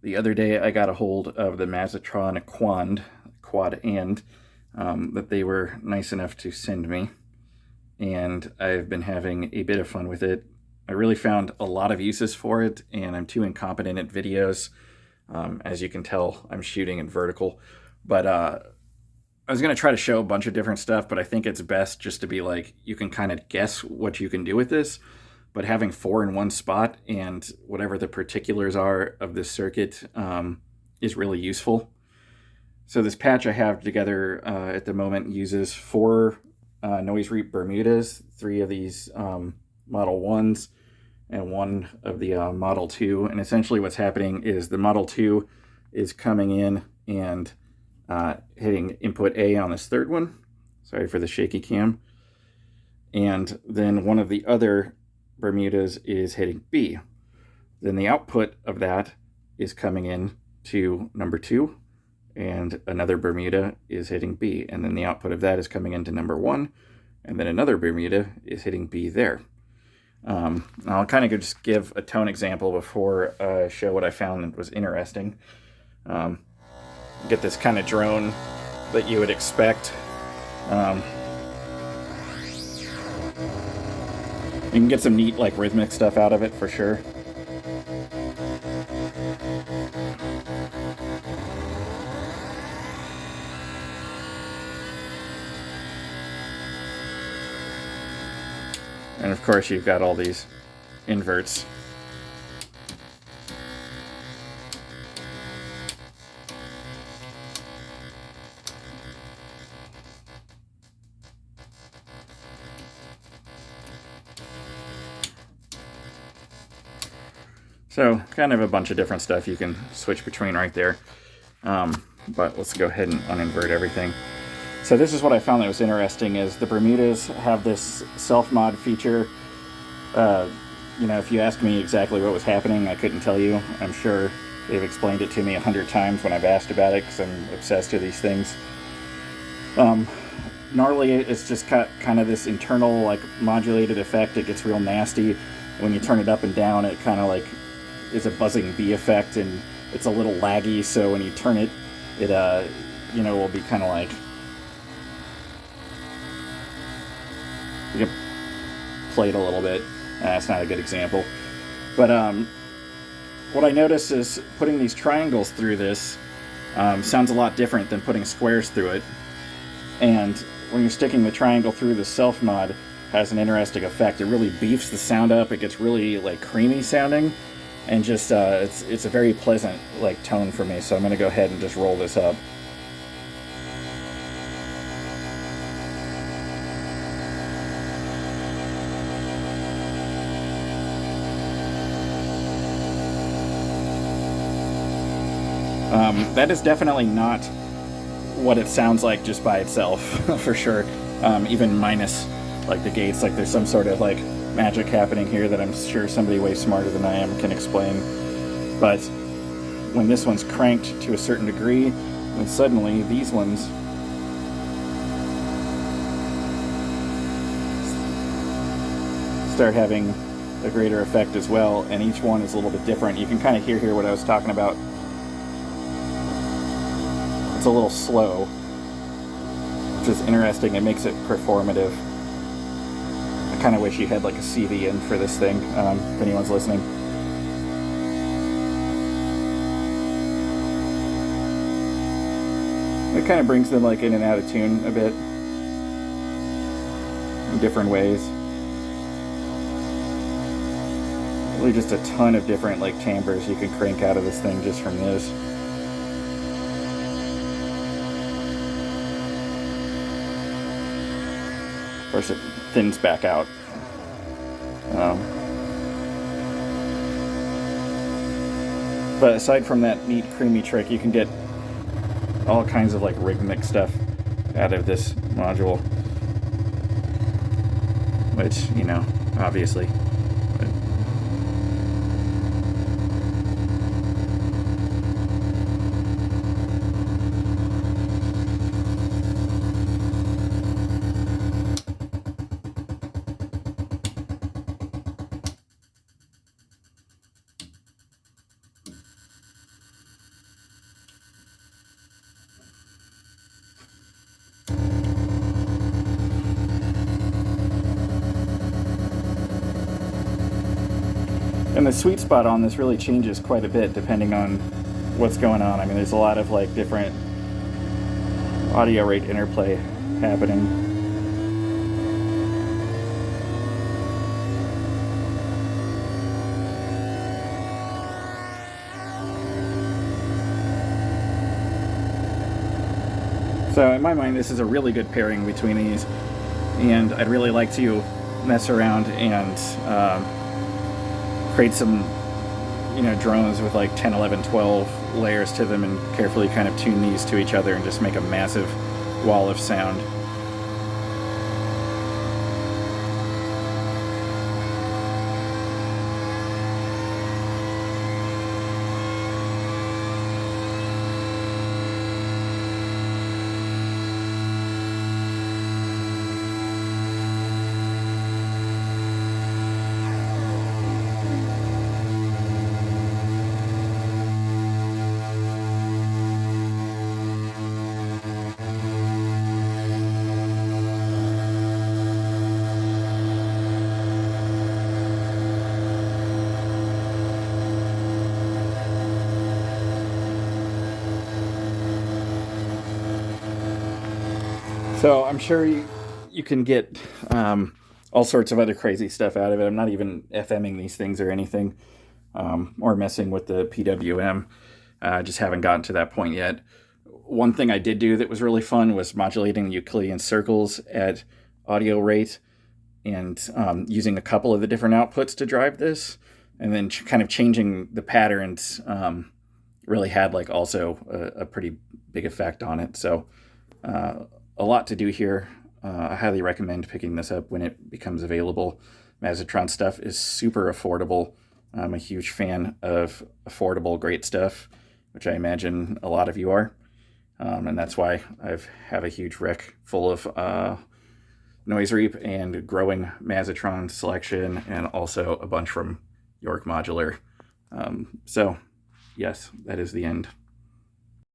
The other day I got a hold of the Mazzatron quad and that they were nice enough to send me, and I've been having a bit of fun with it. I really found a lot of uses for it, and I'm too incompetent at videos. As you can tell, I'm shooting in vertical, but I was going to try to show a bunch of different stuff, but I think it's best just to be like, you can kind of guess what you can do with this, but having 4 in one spot and whatever the particulars are of this circuit is really useful. So this patch I have together at the moment uses 4 noise reap Bermudas, 3 of these Model 1s, and 1 of the Model 2. And essentially what's happening is the Model 2 is coming in and hitting input A on this third one. Sorry for the shaky cam. And then one of the other Bermudas is hitting B. Then the output of that is coming in to number 2, and another Bermuda is hitting B. And then the output of that is coming into number 1, and then another Bermuda is hitting B there. I'll kind of just give a tone example before I show what I found that was interesting. Get this kind of drone that you would expect. You can get some neat like rhythmic stuff out of it for sure. And of course you've got all these inverts. So kind of a bunch of different stuff you can switch between right there. But let's go ahead and uninvert everything. So this is what I found that was interesting, is the Bermudas have this self-mod feature. If you asked me exactly what was happening, I couldn't tell you. I'm sure they've explained it to me 100 times when I've asked about it, because I'm obsessed with these things. Gnarly, it's just kind of this internal like modulated effect. It gets real nasty. When you turn it up and down, it kind of like is a buzzing B effect, and it's a little laggy, so when you turn it, it will be kind of like, you can play it a little bit. That's not a good example, but what I noticed is putting these triangles through this sounds a lot different than putting squares through it. And when you're sticking the triangle through, the self mod has an interesting effect. It really beefs the sound up. It gets really like creamy sounding, and just it's a very pleasant like tone for me. So I'm going to go ahead and just roll this up. That is definitely not what it sounds like just by itself, for sure. Even minus like the gates, like there's some sort of like magic happening here that I'm sure somebody way smarter than I am can explain. But when this one's cranked to a certain degree, then suddenly these ones start having a greater effect as well, and each one is a little bit different. You can kind of hear here what I was talking about. It's a little slow, which is interesting. It makes it performative. I kind of wish you had like a CD in for this thing, if anyone's listening. It kind of brings them like in and out of tune a bit, in different ways. Really just a ton of different like timbres you can crank out of this thing just from this. Of course, it thins back out. But aside from that neat creamy trick, you can get all kinds of like rhythmic stuff out of this module, which, obviously. And the sweet spot on this really changes quite a bit depending on what's going on. I mean, there's a lot of like different audio rate interplay happening. So in my mind, this is a really good pairing between these, and I'd really like to mess around and create some, drones with like 10, 11, 12 layers to them and carefully kind of tune these to each other and just make a massive wall of sound. So I'm sure you can get all sorts of other crazy stuff out of it. I'm not even FMing these things or anything, or messing with the PWM. Just haven't gotten to that point yet. One thing I did do that was really fun was modulating the Euclidean circles at audio rate and using a couple of the different outputs to drive this, and then kind of changing the patterns really had like also a pretty big effect on it. So a lot to do here. I highly recommend picking this up when it becomes available. Mazzatron stuff is super affordable. I'm a huge fan of affordable, great stuff, which I imagine a lot of you are. And that's why I have a huge rack full of Noise Reap and growing Mazzatron selection, and also a bunch from York Modular. So, yes, that is the end.